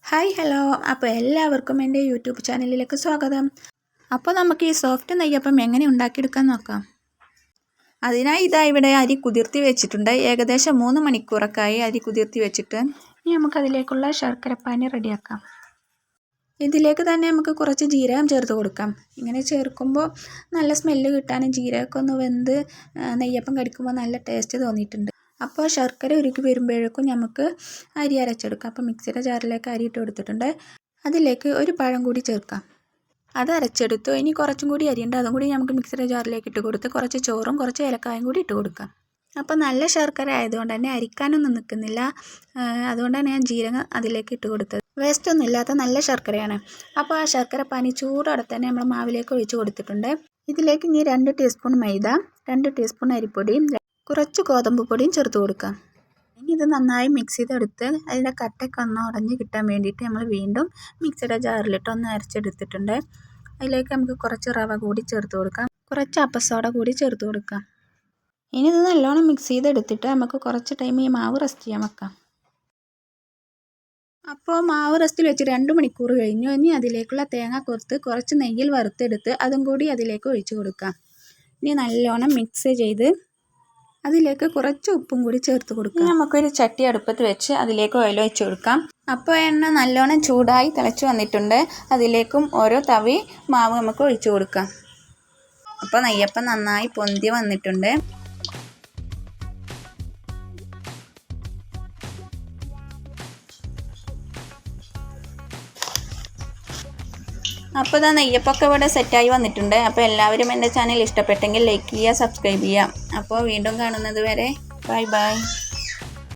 Hi hello, അപ്പോൾ എല്ലാവർക്കും എൻ്റെ യൂട്യൂബ് ചാനലിലേക്ക് സ്വാഗതം. അപ്പോൾ നമുക്ക് ഈ സോഫ്റ്റ് നെയ്യപ്പം എങ്ങനെ ഉണ്ടാക്കിയെടുക്കാൻ നോക്കാം. അതിനായി ഇവിടെ അരി കുതിർത്തി വെച്ചിട്ടുണ്ട്. ഏകദേശം 3 മണിക്കൂറൊക്കെയായി അരി കുതിർത്തി വെച്ചിട്ട്. ഇനി നമുക്കതിലേക്കുള്ള ശർക്കരപ്പാനി റെഡിയാക്കാം. ഇതിലേക്ക് തന്നെ നമുക്ക് കുറച്ച് ജീരകം ചേർത്ത് കൊടുക്കാം. ഇങ്ങനെ ചേർക്കുമ്പോൾ നല്ല സ്മെല്ല് കിട്ടാനും ജീരകമൊക്കെ ഒന്ന് വെന്ത് നെയ്യപ്പം കടിക്കുമ്പോൾ നല്ല ടേസ്റ്റ് തോന്നിയിട്ടുണ്ട്. അപ്പോൾ ശർക്കര ഉരുക്കി വരുമ്പോഴേക്കും നമുക്ക് അരി അരച്ചെടുക്കാം. അപ്പോൾ മിക്സിയുടെ ജാറിലേക്ക് അരി ഇട്ട് കൊടുത്തിട്ടുണ്ട്. അതിലേക്ക് ഒരു പഴം കൂടി ചേർക്കാം. അത് അരച്ചെടുത്തു. ഇനി കുറച്ചും കൂടി അരിയുണ്ട്, അതും കൂടി നമുക്ക് മിക്സിയുടെ ജാറിലേക്ക് ഇട്ട് കൊടുത്ത് കുറച്ച് ചോറും കുറച്ച് ഏലക്കായും കൂടി ഇട്ട് കൊടുക്കാം. അപ്പോൾ നല്ല ശർക്കര ആയതുകൊണ്ട് തന്നെ അരിക്കാനൊന്നും നിൽക്കുന്നില്ല. അതുകൊണ്ടാണ് ഞാൻ ജീരകം അതിലേക്ക് ഇട്ട് കൊടുത്തത്. വേസ്റ്റ് ഒന്നും ഇല്ലാത്ത നല്ല ശർക്കരയാണ്. അപ്പോൾ ആ ശർക്കര പാനി ചൂടോടെ തന്നെ നമ്മൾ മാവിലേക്ക് ഒഴിച്ച് കൊടുത്തിട്ടുണ്ട്. ഇതിലേക്ക് ഇനി 2 ടീസ്പൂൺ മൈദ, 2 ടീസ്പൂൺ അരിപ്പൊടി, കുറച്ച് ഗോതമ്പ് പൊടിയും ചേർത്ത് കൊടുക്കാം. ഇനി ഇത് നന്നായി മിക്സ് ചെയ്തെടുത്ത് അതിൻ്റെ കട്ടയൊക്കെ ഒന്ന് ഉടഞ്ഞ് കിട്ടാൻ വേണ്ടിയിട്ട് നമ്മൾ വീണ്ടും മിക്സിയുടെ ജാറിലിട്ട് ഒന്ന് അരച്ചെടുത്തിട്ടുണ്ട്. അതിലേക്ക് നമുക്ക് കുറച്ച് റവ കൂടി ചേർത്ത് കൊടുക്കാം, കുറച്ച് അപ്പസോഡ കൂടി ചേർത്ത് കൊടുക്കാം. ഇനി ഇത് നല്ലോണം മിക്സ് ചെയ്തെടുത്തിട്ട് നമുക്ക് കുറച്ച് ടൈം ഈ മാവ് റെസ്റ്റ് ചെയ്യാൻ വെക്കാം. അപ്പോൾ മാവ് റെസ്റ്റിൽ വെച്ച് 2 മണിക്കൂർ കഴിഞ്ഞു. ഇനി അതിലേക്കുള്ള തേങ്ങ കുറച്ച് നെയ്യിൽ വറുത്തെടുത്ത് അതും കൂടി അതിലേക്ക് ഒഴിച്ച് കൊടുക്കാം. ഇനി നല്ലോണം മിക്സ് ചെയ്ത് അതിലേക്ക് കുറച്ച് ഉപ്പും കൂടി ചേർത്ത് കൊടുക്കാം. നമുക്കൊരു ചട്ടി അടുപ്പത്ത് വെച്ച് അതിലേക്ക് ഓയിൽ ഒഴിച്ച് കൊടുക്കാം. അപ്പോൾ എണ്ണ നല്ലോണം ചൂടായി തിളച്ച് വന്നിട്ടുണ്ട്. അതിലേക്കും ഓരോ തവി മാവ് നമുക്ക് ഒഴിച്ച് കൊടുക്കാം. അപ്പോൾ നെയ്യപ്പം നന്നായി പൊന്തി വന്നിട്ടുണ്ട്. അപ്പോൾ നെയ്യപ്പൊക്കെ ഇവിടെ സെറ്റായി വന്നിട്ടുണ്ട്. അപ്പോൾ എല്ലാവരും എൻ്റെ ചാനൽ ഇഷ്ടപ്പെട്ടെങ്കിൽ ലൈക്ക് ചെയ്യുക, സബ്സ്ക്രൈബ് ചെയ്യുക. അപ്പോൾ വീണ്ടും കാണുന്നത് വരെ ബൈ ബൈ.